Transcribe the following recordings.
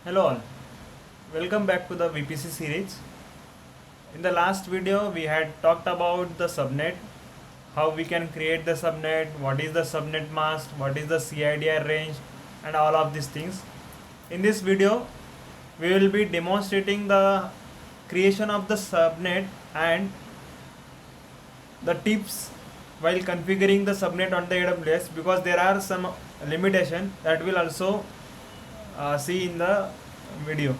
Hello all, welcome back to the VPC series. In the last video we had talked about the subnet, how we can create the subnet, what is the subnet mask, what is the CIDR range and all of these things. In this video we will be demonstrating the creation of the subnet and the tips while configuring the subnet on the AWS, because there are some limitation that will also see in the video.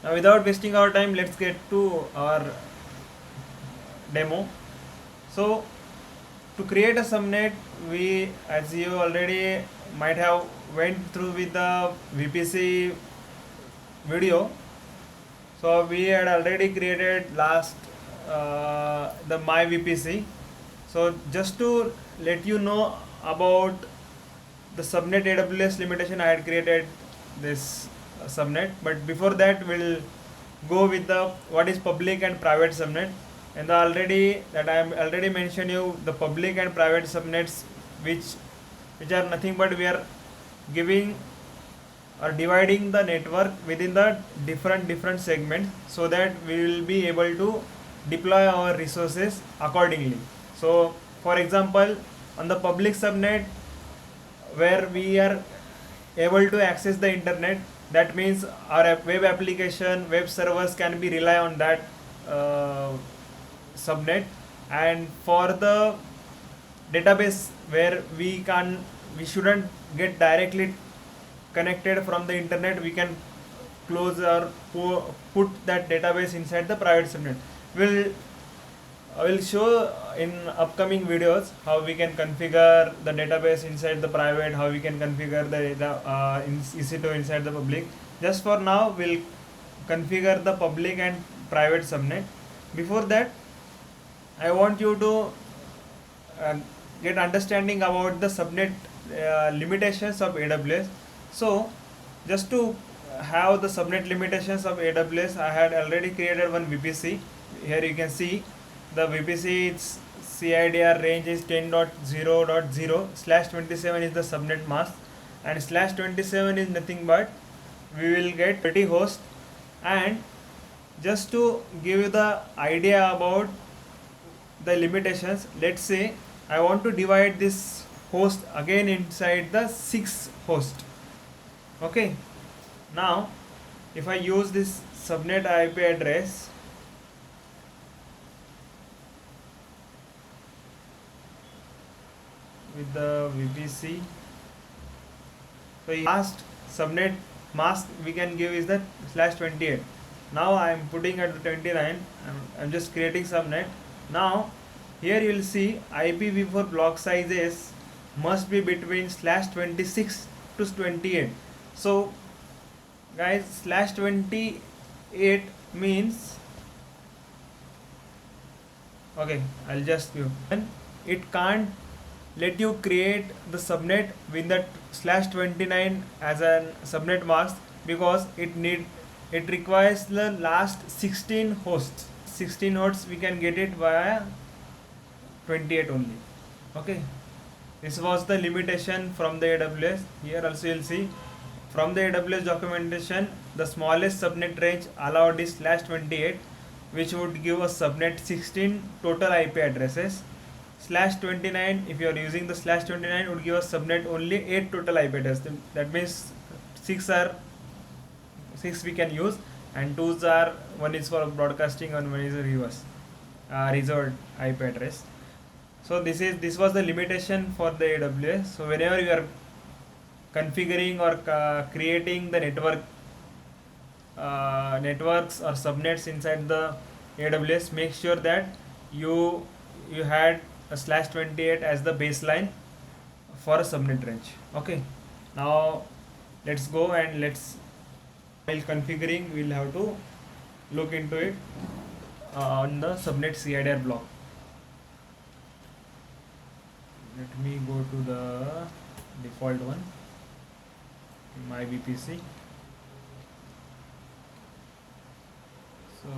Now without wasting our time, let's get to our demo. So to create a subnet, we, as you already might have went through with the VPC video, so we had already created last the my VPC. So just to let you know about the subnet AWS limitation, I had created this subnet, but before that we'll go with the what is public and private subnet. And the already that I am already mentioned you the public and private subnets, which are nothing but we are giving or dividing the network within the different segments, so that we will be able to deploy our resources accordingly. So for example, on the public subnet, where we are able to access the internet, that means our web application, web servers can be rely on that subnet. And for the database, where we shouldn't get directly connected from the internet, we can close or put that database inside the private subnet. I will show in upcoming videos how we can configure the database inside the private, how we can configure the EC2 inside the public. Just for now, we'll configure the public and private subnet. Before that, I want you to get understanding about the subnet limitations of AWS. So just to have the subnet limitations of AWS, I had already created one VPC. Here you can see the VPC, its CIDR range is 10.0.0/27 is the subnet mask, and /27 is nothing but we will get 30 hosts. And just to give you the idea about the limitations, let's say I want to divide this host again inside the 6 host. Okay, now if I use this subnet IP address, with the VPC, so last subnet mask we can give is the /28. Now I am putting at the 29. I'm just creating subnet. Now here you will see IPv4 block sizes must be between /26 to 28. So guys, /28 means, okay, I'll just give, and it can't let you create the subnet with that /29 as a subnet mask, because it requires the last 16 hosts. 16 hosts we can get it via 28 only. Okay, this was the limitation from the AWS. Here also you'll see from the AWS documentation, the smallest subnet range allowed is /28, which would give a subnet 16 total IP addresses. /29, if you are using the /29, would give a subnet only 8 total IP addresses. That means 6 we can use, and 2s are, one is for broadcasting and one is a reserved IP address. So this was the limitation for the AWS. So whenever you are configuring or creating the networks or subnets inside the AWS, make sure that you had a /28 as the baseline for a subnet range. Okay, now let's go and while configuring we'll have to look into it on the subnet CIDR block. Let me go to the default one, my VPC. So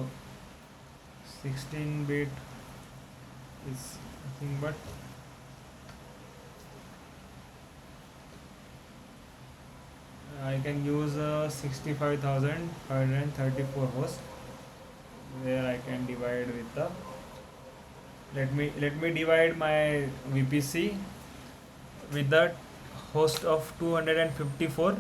16-bit is nothing but I can use 65,534 hosts, where I can divide with the, let me divide my VPC with the host of 254.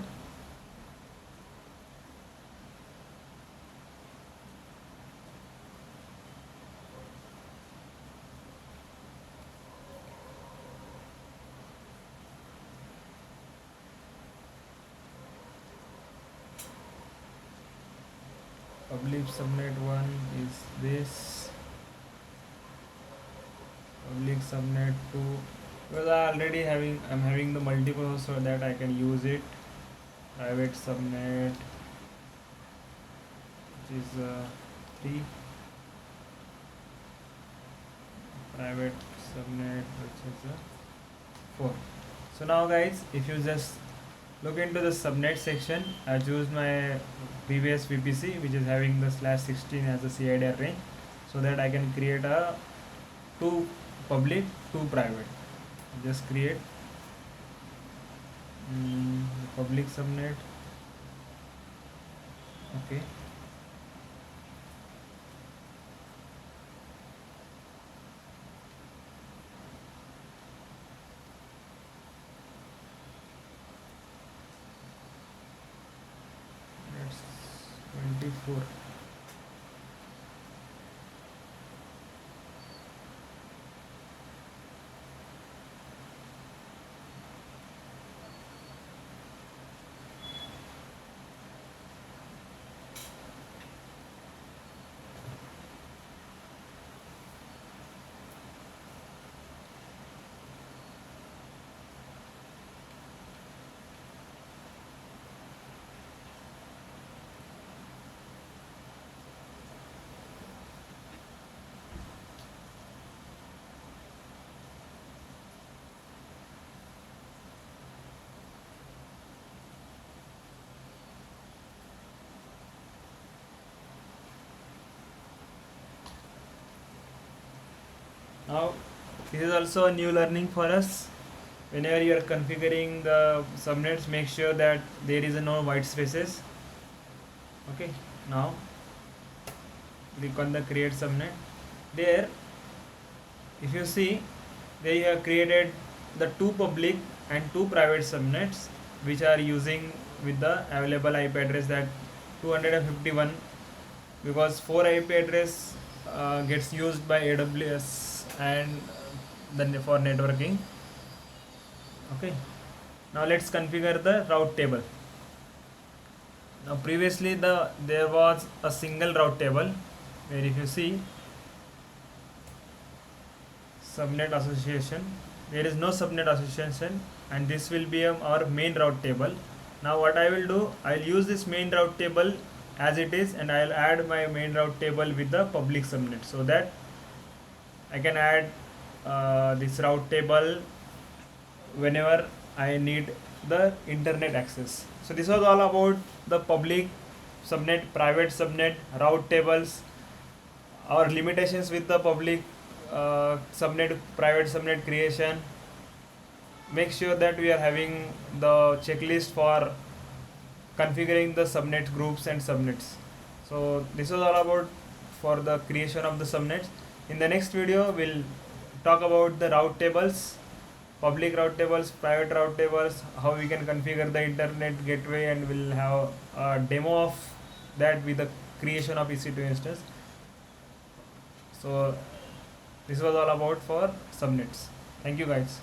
Public subnet 1 is this, public subnet 2, because I'm having the multiple hosts, so that I can use it. Private subnet, which is 3, private subnet, which is 4. So now guys, if you just look into the subnet section, I choose my previous VPC, which is having the /16 as a CIDR range, so that I can create a 2 public, 2 private. Just create public subnet. Okay. That's 24. Now this is also a new learning for us. Whenever you are configuring the subnets, make sure that there is no white spaces. Okay, now click on the create subnet. There, if you see, they have created the 2 public and 2 private subnets, which are using with the available IP address that 251, because 4 IP address gets used by AWS and then for networking. Okay, now let's configure the route table. Now previously there was a single route table, where if you see subnet association, there is no subnet association, and this will be our main route table. Now what I will do, I'll use this main route table as it is, and I'll add my main route table with the public subnet, so that I can add this route table whenever I need the internet access. So this was all about the public subnet, private subnet, route tables, our limitations with the public subnet, private subnet creation. Make sure that we are having the checklist for configuring the subnet groups and subnets. So this was all about for the creation of the subnets. In the next video, we'll talk about the route tables, public route tables, private route tables, how we can configure the internet gateway, and we'll have a demo of that with the creation of EC2 instance. So this was all about for subnets. Thank you guys.